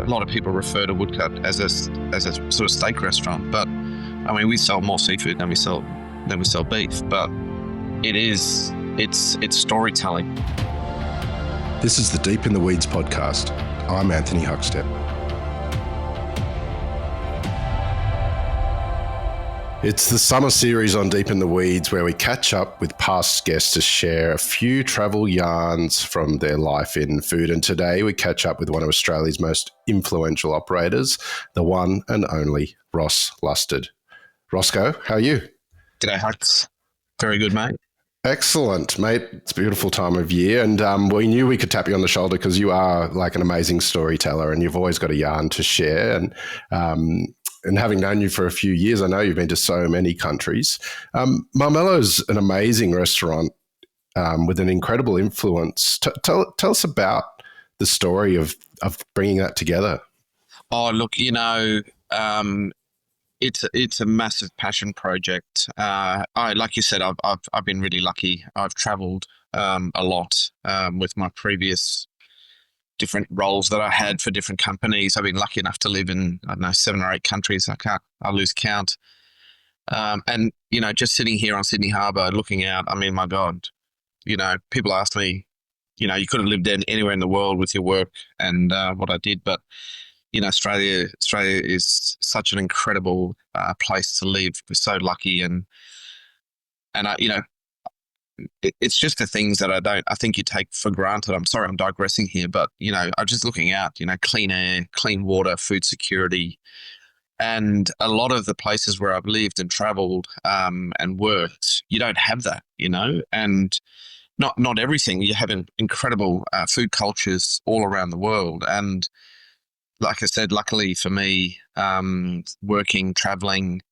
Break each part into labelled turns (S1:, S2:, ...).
S1: a lot of people refer to Woodcut as a sort of steak restaurant, but I mean, we sell more seafood than we sell beef, but it's storytelling.
S2: This is the Deep in the Weeds podcast. I'm Anthony Huckstep. It's the summer series on Deep in the Weeds where we catch up with past guests to share a few travel yarns from their life in food. And today we catch up with one of Australia's most influential operators, the one and only Ross Lusted. Roscoe, how are you?
S1: G'day, Hucks. Very good, mate.
S2: Excellent, mate. It's a beautiful time of year. And we knew we could tap you on the shoulder because you are like an amazing storyteller and you've always got a yarn to share. And having known you for a few years, I know you've been to so many countries. Marmello's an amazing restaurant with an incredible influence. Tell us about the story of bringing that together.
S1: Oh, look, it's a massive passion project. Like you said, I've been really lucky. I've travelled a lot with my previous different roles that I had for different companies. I've been lucky enough to live in, 7 or 8 countries. I lose count. And, just sitting here on Sydney Harbour looking out, I mean, my God, people ask me, you could have lived anywhere in the world with your work and what I did. But, Australia is such an incredible place to live. We're so lucky. And it's just the things that I think you take for granted. I'm sorry, I'm digressing here, but, I'm just looking out, clean air, clean water, food security. And a lot of the places where I've lived and traveled and worked, you don't have that, and not everything. You have incredible food cultures all around the world. And like I said, luckily for me, working, traveling,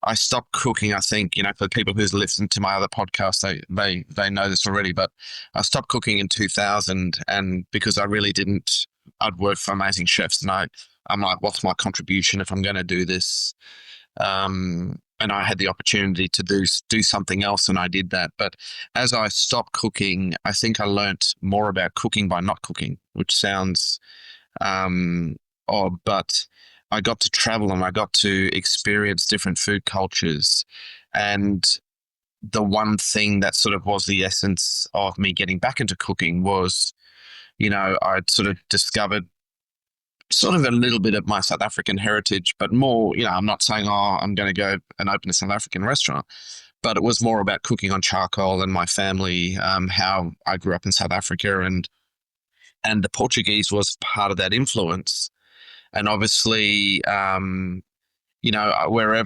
S1: I stopped cooking. I think, for people who's listened to my other podcasts, they know this already, but I stopped cooking in 2000. And because I really didn't, I'd worked for amazing chefs and I'm like, what's my contribution if I'm going to do this? And I had the opportunity to do something else and I did that. But as I stopped cooking, I think I learnt more about cooking by not cooking, which sounds odd, but I got to travel and I got to experience different food cultures. And the one thing that sort of was the essence of me getting back into cooking was, I'd sort of discovered sort of a little bit of my South African heritage, but more, I'm not saying, I'm going to go and open a South African restaurant, but it was more about cooking on charcoal and my family, how I grew up in South Africa and the Portuguese was part of that influence. And obviously, wherever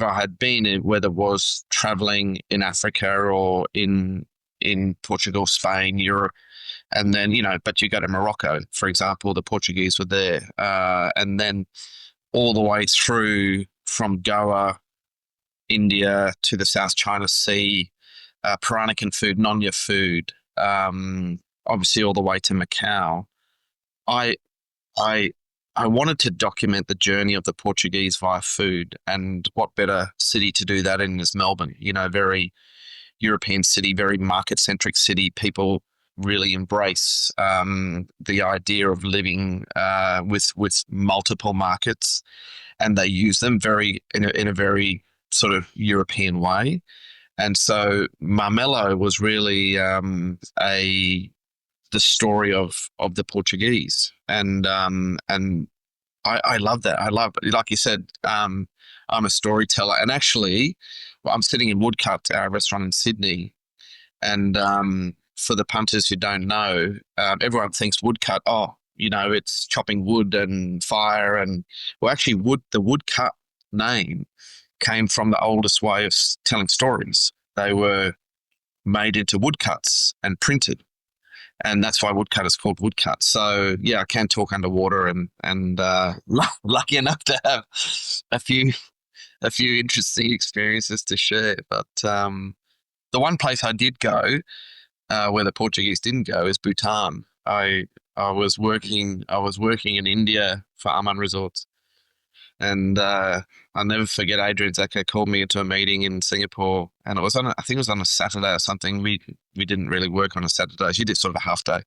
S1: I had been, whether it was traveling in Africa or in Portugal, Spain, Europe, and then, but you go to Morocco, for example, the Portuguese were there. And then all the way through from Goa, India to the South China Sea, Peranakan food, Nonya food, obviously all the way to Macau. I wanted to document the journey of the Portuguese via food, and what better city to do that in is Melbourne, very European city, very market-centric city. People really embrace the idea of living with multiple markets, and they use them in a very sort of European way. And so Marmello was really the story of the Portuguese. And I love that. I love, like you said, I'm a storyteller. And actually, I'm sitting in Woodcut, our restaurant in Sydney. And for the punters who don't know, everyone thinks Woodcut, it's chopping wood and fire. And well, actually, the Woodcut name came from the oldest way of telling stories. They were made into woodcuts and printed. And that's why Woodcut is called Woodcut. So yeah, I can talk underwater and lucky enough to have a few interesting experiences to share. But the one place I did go where the Portuguese didn't go is Bhutan. I was working in India for Aman Resorts, and I'll never forget Adrian Zacco called me into a meeting in Singapore, and I think it was on a Saturday or something. We didn't really work on a Saturday. She did sort of a half day.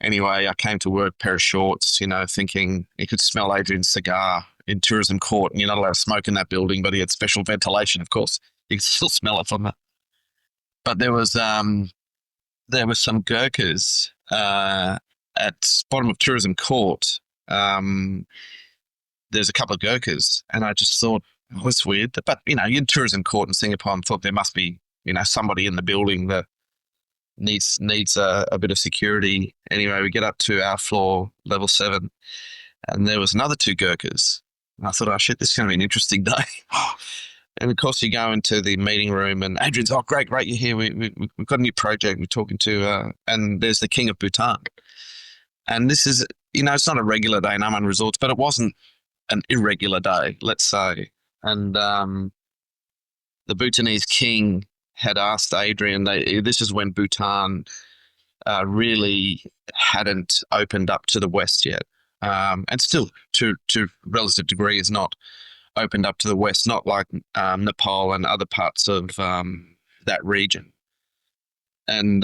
S1: Anyway, I came to work, pair of shorts, thinking you could smell Adrian's cigar in tourism court, and you're not allowed to smoke in that building, but he had special ventilation, of course. You could still smell it from it. But there was some Gurkhas at bottom of tourism court. There's a couple of Gurkhas, and I just thought, oh, that's weird. But you're in tourism court in Singapore, and thought there must be somebody in the building that needs a bit of security. Anyway, we get up to our floor, level 7, and there was another 2 Gurkhas. And I thought, oh shit, this is going to be an interesting day. And of course, you go into the meeting room, and Adrian's, oh, great, you're here. We've got a new project. We're talking to, and there's the king of Bhutan. And this is, it's not a regular day in Aman Resorts, but it wasn't an irregular day, let's say. And the Bhutanese king had asked Adrian, this is when Bhutan really hadn't opened up to the West yet. And still, to relative degree, is not opened up to the West, not like Nepal and other parts of that region. And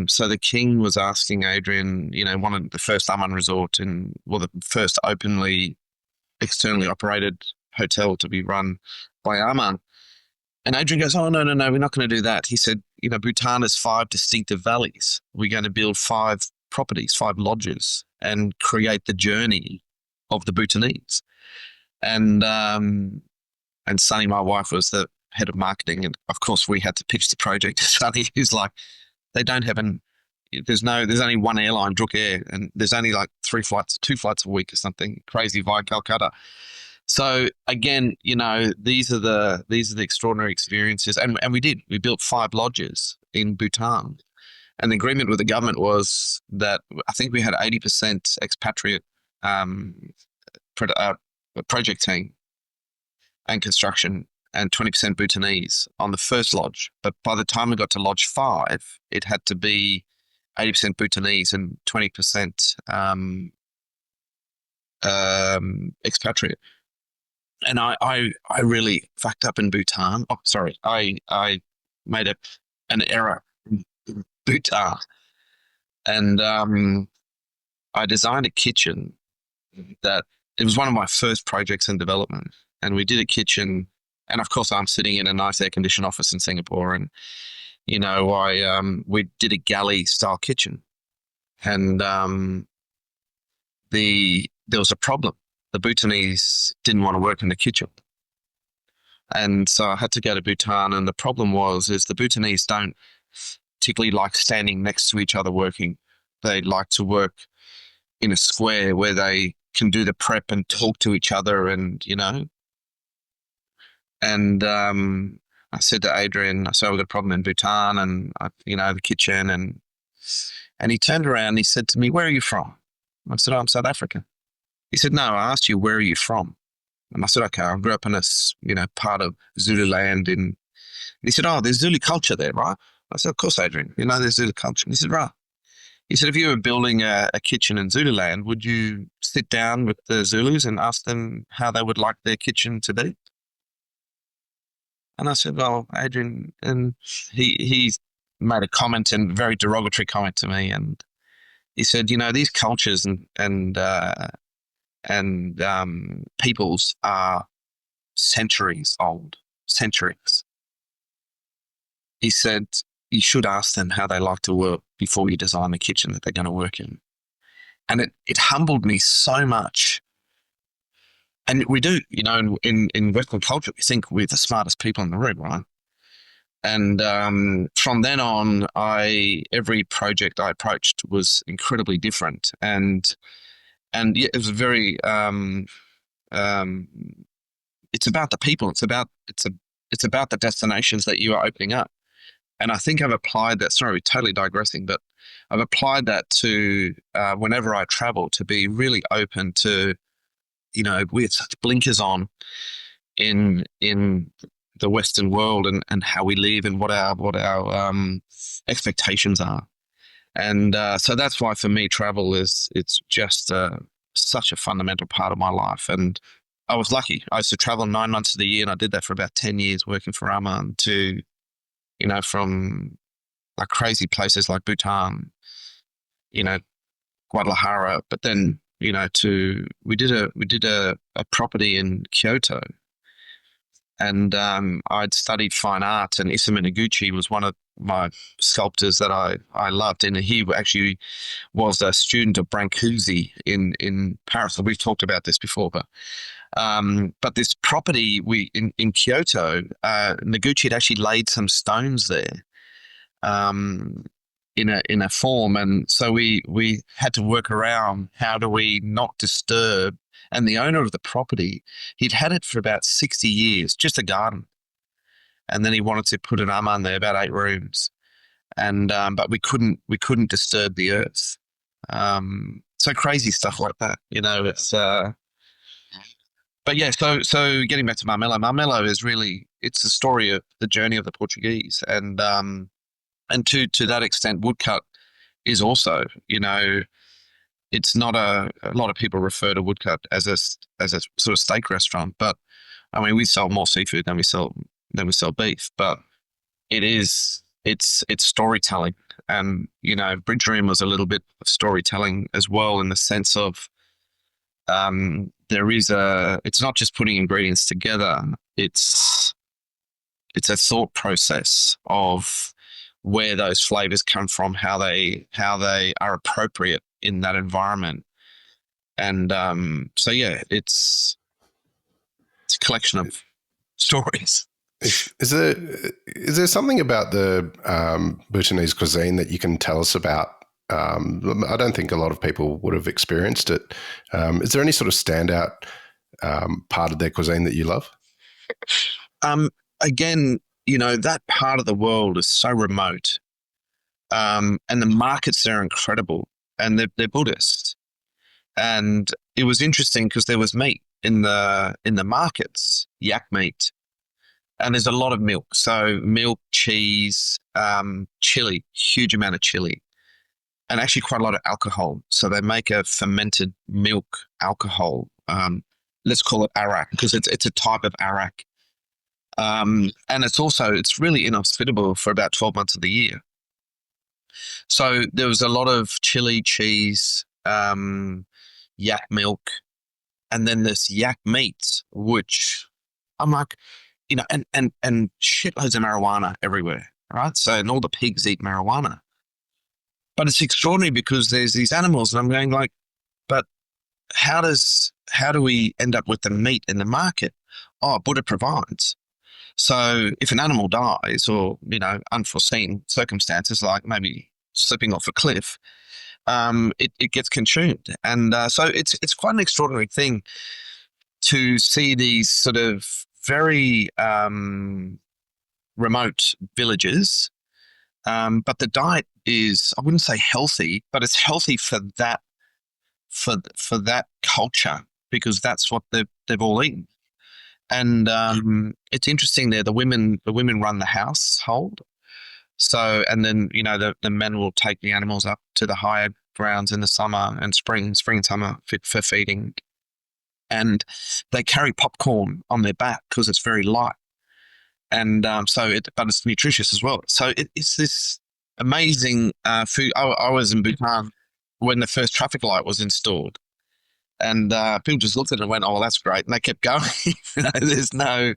S1: so the king was asking Adrian, wanted the first Aman resort the first openly, externally operated hotel to be run by Aman. And Adrian goes, oh, no, we're not going to do that. He said, Bhutan has 5 distinctive valleys. We're going to build 5 properties, 5 lodges, and create the journey of the Bhutanese. And Sunny, my wife, was the head of marketing. And of course, we had to pitch the project to Sunny, who's like, they don't have there's only one airline, Druk Air, and there's only like 2 flights a week or something crazy via Calcutta. So again, these are the extraordinary experiences. And we built 5 lodges in Bhutan. And the agreement with the government was that I think we had 80% expatriate project team and construction, and 20% Bhutanese on the first lodge. But by the time we got to lodge 5, it had to be 80% Bhutanese and 20% expatriate. And I really fucked up in Bhutan. Oh, sorry. I made an error in Bhutan. And I designed a kitchen that it was one of my first projects in development. And we did a kitchen. And of course, I'm sitting in a nice air-conditioned office in Singapore. And, we did a galley-style kitchen. And there was a problem. The Bhutanese didn't want to work in the kitchen. And so I had to go to Bhutan. And the problem is the Bhutanese don't particularly like standing next to each other working. They like to work in a square where they can do the prep and talk to each other and. And I said to Adrian, I said, we've got a problem in Bhutan and, the kitchen. And he turned around and he said to me, where are you from? I said, oh, I'm South African. He said, no, I asked you, where are you from? And I said, okay, I grew up in a, part of Zululand. And he said, oh, there's Zulu culture there, right? I said, of course, Adrian, there's Zulu culture. And he said, right. He said, if you were building a kitchen in Zululand, would you sit down with the Zulus and ask them how they would like their kitchen to be? And I said, well, Adrian, and he made a comment, and very derogatory comment to me. And he said, these cultures and peoples are centuries old, centuries. He said, you should ask them how they like to work before you design the kitchen that they're going to work in. And it humbled me so much. And we do, in Western culture, we think we're the smartest people in the room, right? And from then on, every project I approached was incredibly different. And yeah, it was very, it's about the people. It's about the destinations that you are opening up. And I think I've applied that. Sorry, totally digressing, but I've applied that to whenever I travel, to be really open to, we have such blinkers on in the Western world and how we live and what our expectations are. And so that's why for me, travel it's just such a fundamental part of my life. And I was lucky. I used to travel 9 months of the year, and I did that for about 10 years working for Aman, to, from like crazy places like Bhutan, Guadalajara, but then we did a property in Kyoto, and I'd studied fine art, and Isamu Noguchi was one of my sculptors that I loved, and he actually was a student of Brancusi in Paris. We've talked about this before, but this property in Kyoto, Noguchi had actually laid some stones there, um, in a form, and so we had to work around how do we not disturb. And the owner of the property, he'd had it for about 60 years, just a garden, and then he wanted to put an aman there, about 8 rooms, and but we couldn't disturb the earth. So crazy stuff like that, It's but yeah. So getting back to Marmello, Marmello is really, it's the story of the journey of the Portuguese, and to that extent, Woodcut is also, it's not a lot of people refer to Woodcut as a sort of steak restaurant, but I mean we sell more seafood than we sell beef, but it's storytelling, and Bridge Room was a little bit of storytelling as well, in the sense of it's not just putting ingredients together, it's a thought process of where those flavors come from, how they are appropriate in that environment, and so yeah, it's a collection of stories.
S2: Is there something about the Bhutanese cuisine that you can tell us about? I don't think a lot of people would have experienced it. Is there any sort of standout part of their cuisine that you love?
S1: Again, that part of the world is so remote, and the markets there are incredible, and they're Buddhist. And it was interesting because there was meat in the markets, yak meat, and there's a lot of milk. So milk, cheese, chili, huge amount of chili, and actually quite a lot of alcohol. So they make a fermented milk alcohol. Let's call it arak, because it's a type of arak. And it's really inhospitable for about 12 months of the year. So there was a lot of chili, cheese, yak milk, and then this yak meat, which I'm like, and shitloads of marijuana everywhere, right? So, and all the pigs eat marijuana. But it's extraordinary because there's these animals, and I'm going like, but how do we end up with the meat in the market? Oh, Buddha provides. So if an animal dies, or unforeseen circumstances like maybe slipping off a cliff, it gets consumed, and so it's quite an extraordinary thing to see these sort of very remote villages, but the diet is, I wouldn't say healthy, but it's healthy for that culture, because that's what they've all eaten. And it's interesting there. The women run the household. So, and then the men will take the animals up to the higher grounds in the summer and spring and summer for feeding, and they carry popcorn on their back because it's very light, and but it's nutritious as well. So it's this amazing food. I was in Bhutan when the first traffic light was installed, and people just looked at it and went, "Oh, well, that's great," and they kept going. There's no,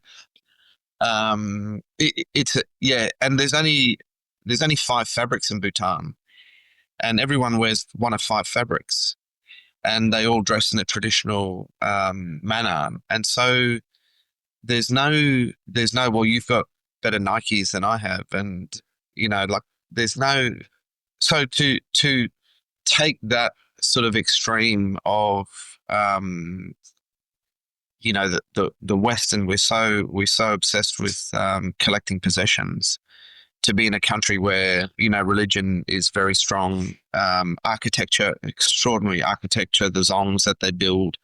S1: yeah, and there's only 5 fabrics in Bhutan, and everyone wears one of 5 fabrics, and they all dress in a traditional manner, and so there's no, well, you've got better Nikes than I have, and like there's no, so to take that sort of extreme of the Western, we're so obsessed with collecting possessions, to be in a country where religion is very strong, architecture, extraordinary architecture, the zongs that they build,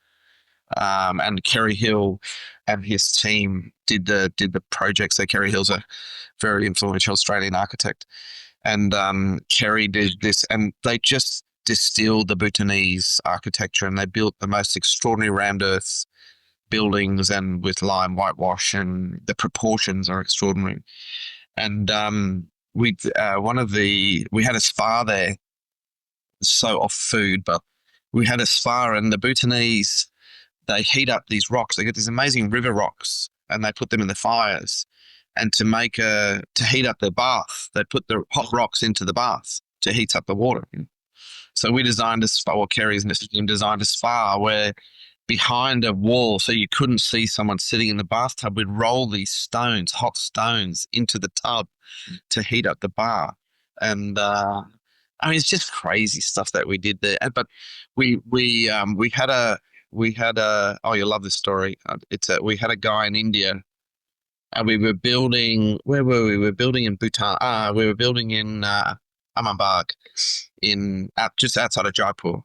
S1: and Kerry Hill and his team did the project. So Kerry Hill's a very influential Australian architect, and Kerry did this, and they just distilled the Bhutanese architecture, and they built the most extraordinary rammed earth buildings, and with lime whitewash, and the proportions are extraordinary. And we had a spa there so off food, but we had a spa, and the Bhutanese, they heat up these rocks. They get these amazing river rocks, and they put them in the fires. And to heat up their bath, they put the hot rocks into the bath to heat up the water. So we designed a spa, or Kerry's team designed a spa where behind a wall, so you couldn't see someone sitting in the bathtub, we'd roll these stones, hot stones, into the tub to heat up the bath. And I mean, it's just crazy stuff that we did there. But we had a oh, you'll love this story. We had a guy in India, and we were building. Where were we? We were building in Bhutan. We were building in Amambag, just outside of Jaipur.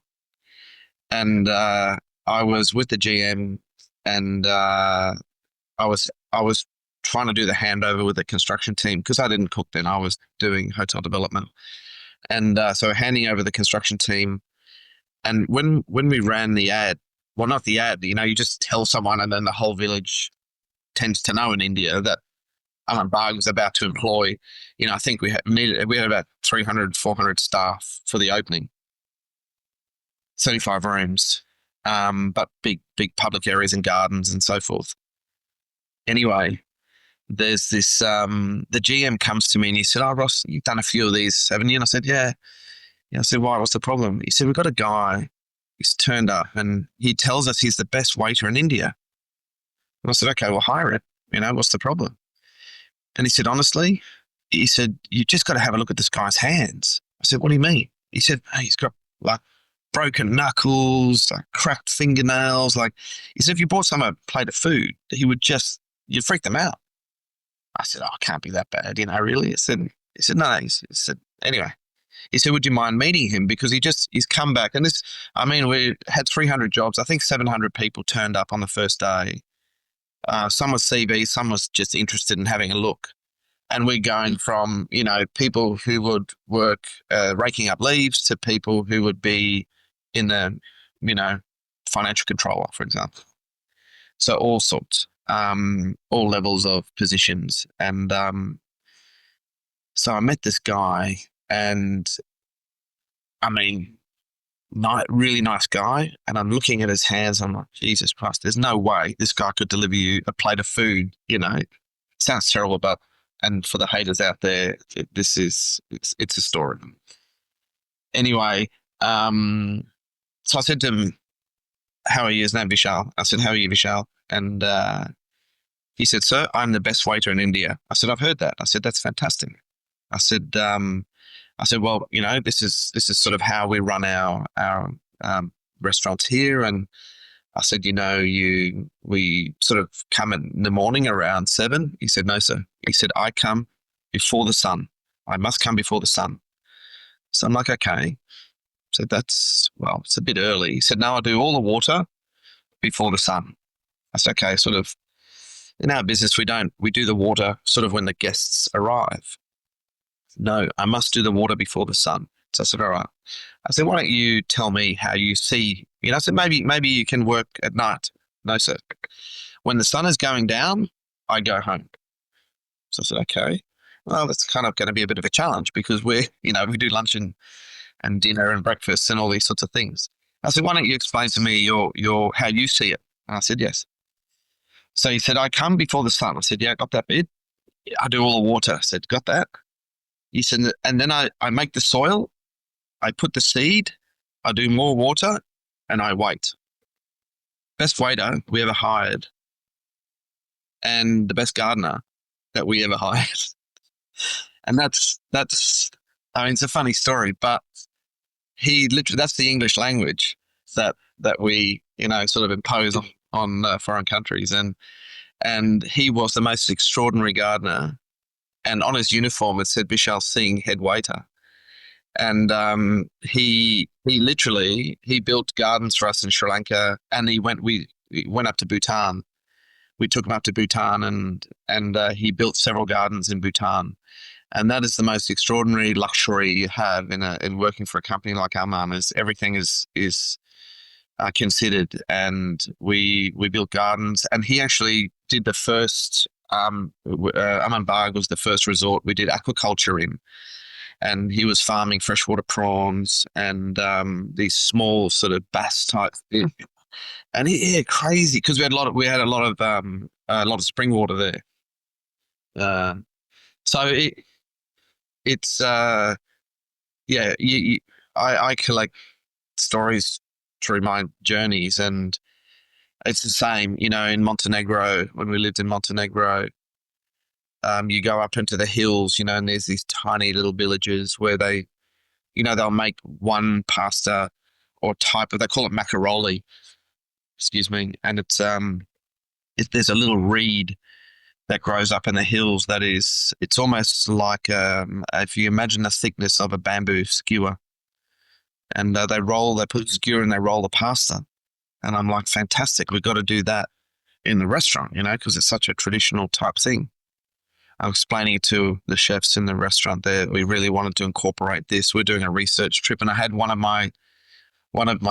S1: And I was with the GM, and I was trying to do the handover with the construction team because I didn't cook then. I was doing hotel development, and so handing over the construction team. And when we ran the ad, well, not the ad, you just tell someone, and then the whole village tends to know in India that Bag was about to employ. I think we had about 300, 400 staff for the opening, 35 rooms, but big public areas and gardens and so forth. Anyway, there's this, the GM comes to me and he said, "Oh, Ross, you've done a few of these, haven't you?" And I said, "Yeah." I said, "Why? What's the problem?" He said, "We've got a guy, he's turned up and he tells us he's the best waiter in India." And I said, "Okay, we'll hire it. What's the problem?" And he said, "Honestly," he said, "you just got to have a look at this guy's hands." I said, "What do you mean?" He said, "Hey, he's got like broken knuckles, like cracked fingernails. Like," he said, "if you brought someone a plate of food, you'd freak them out." I said, "Oh, it can't be that bad, really?" He said, "No." He said, "Anyway," he said, "Would you mind meeting him? Because he's come back." And we had 300 jobs. I think 700 people turned up on the first day. Some was CV, some was just interested in having a look. And we're going from, people who would work raking up leaves to people who would be in the, financial controller, for example. So all sorts, all levels of positions. And so I met this guy, and I mean, really nice guy. And I'm looking at his hands. I'm like, Jesus Christ, there's no way this guy could deliver you a plate of food. Sounds terrible, but, and for the haters out there, it's a story. Anyway, so I said to him, "How are you?" His name Vishal. I said, "How are you, Vishal?" And he said, "Sir, I'm the best waiter in India." I said, "I've heard that." I said, "That's fantastic." I said, "Well, this is sort of how we run our restaurants here." And I said, "We sort of come in the morning around 7. He said, "No, sir." He said, "I come before the sun. I must come before the sun." So I'm like, "Okay." So it's a bit early. He said, "No, I do all the water before the sun." I said, "Okay." Sort of in our business, we do the water sort of when the guests arrive. "No, I must do the water before the sun." So I said, "All right." I said, "Why don't you tell me how you see?" I said, maybe you can work at night." "No, sir. When the sun is going down, I go home." So I said, "Okay. Well, that's kind of going to be a bit of a challenge because we do lunch and dinner and breakfast and all these sorts of things." I said, "Why don't you explain to me your how you see it?" And I said, "Yes." So he said, "I come before the sun." I said, "Yeah, got that bit." "I do all the water." I said, "Got that." He said, "And then I make the soil, I put the seed, I do more water, and I wait." Best waiter we ever hired, and the best gardener that we ever hired. And that's, I mean, it's a funny story, but he literally, that's the English language that we, sort of impose on foreign countries. And he was the most extraordinary gardener. And on his uniform, it said Vishal Singh, head waiter. And he built gardens for us in Sri Lanka, and we went up to Bhutan. We took him up to Bhutan, and he built several gardens in Bhutan. And that is the most extraordinary luxury you have in working for a company like Amman. Is everything is considered, and we built gardens. And he actually did the first. Amman Bagh was the first resort we did aquaculture in. and he was farming freshwater prawns and these small sort of bass type fish. And crazy because a lot of spring water there. Uh, so it's yeah, I collect stories through my journeys, and it's the same, in Montenegro. When we lived in Montenegro, you go up into the hills, and there's these tiny little villages where they'll make one pasta or type of, they call it macaroni, excuse me, and there's a little reed that grows up in the hills it's almost like if you imagine the thickness of a bamboo skewer, and they put skewer and they roll the pasta, and I'm like, fantastic, we've got to do that in the restaurant, because it's such a traditional type thing. I'm explaining it to the chefs in the restaurant there. We really wanted to incorporate this. We're doing a research trip, and I had one of my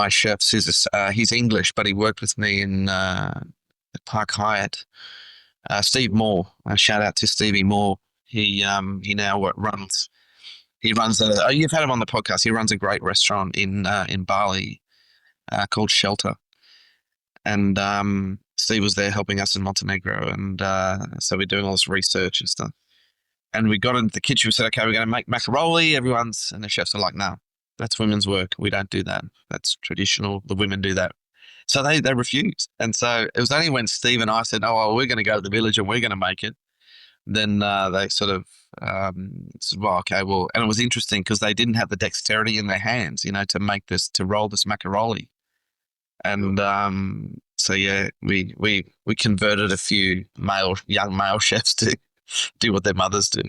S1: chefs. He's English, but he worked with me in Park Hyatt. Steve Moore. Shout out to Stevie Moore. He now runs. He runs you've had him on the podcast. He runs a great restaurant in Bali called Shelter, and Steve was there helping us in Montenegro, and so we're doing all this research and stuff. And we got into the kitchen. We said, okay, we're going to make macaroni. And the chefs are like, no, that's women's work. We don't do that. That's traditional. The women do that. So they refused. And so it was only when Steve and I said, oh, well, we're going to go to the village and we're going to make it. Then they sort of said, well, okay, well, and it was interesting because they didn't have the dexterity in their hands, to roll this macaroni. And so yeah, we converted a few young male chefs to do what their mothers do,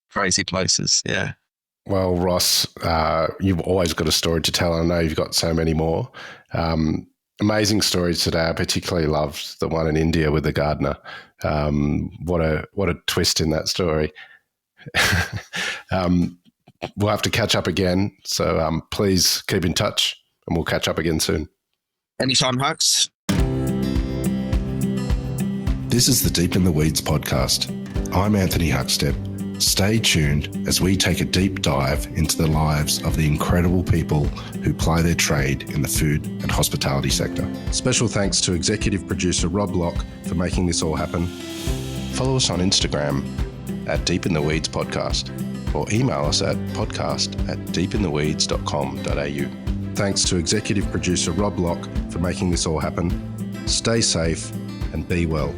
S1: crazy places. Yeah.
S2: Well, Ross, you've always got a story to tell. I know you've got so many more. Amazing stories today. I particularly loved the one in India with the gardener. What a twist in that story. We'll have to catch up again. So please keep in touch, and we'll catch up again soon.
S1: Anytime, Hucks.
S3: This is the Deep in the Weeds podcast. I'm Anthony Huckstep. Stay tuned as we take a deep dive into the lives of the incredible people who ply their trade in the food and hospitality sector. Special thanks to executive producer Rob Locke for making this all happen. Follow us on Instagram at Deep in the Weeds Podcast, or email us at podcast@deepintheweeds.com.au. Thanks to executive producer Rob Locke for making this all happen. Stay safe and be well.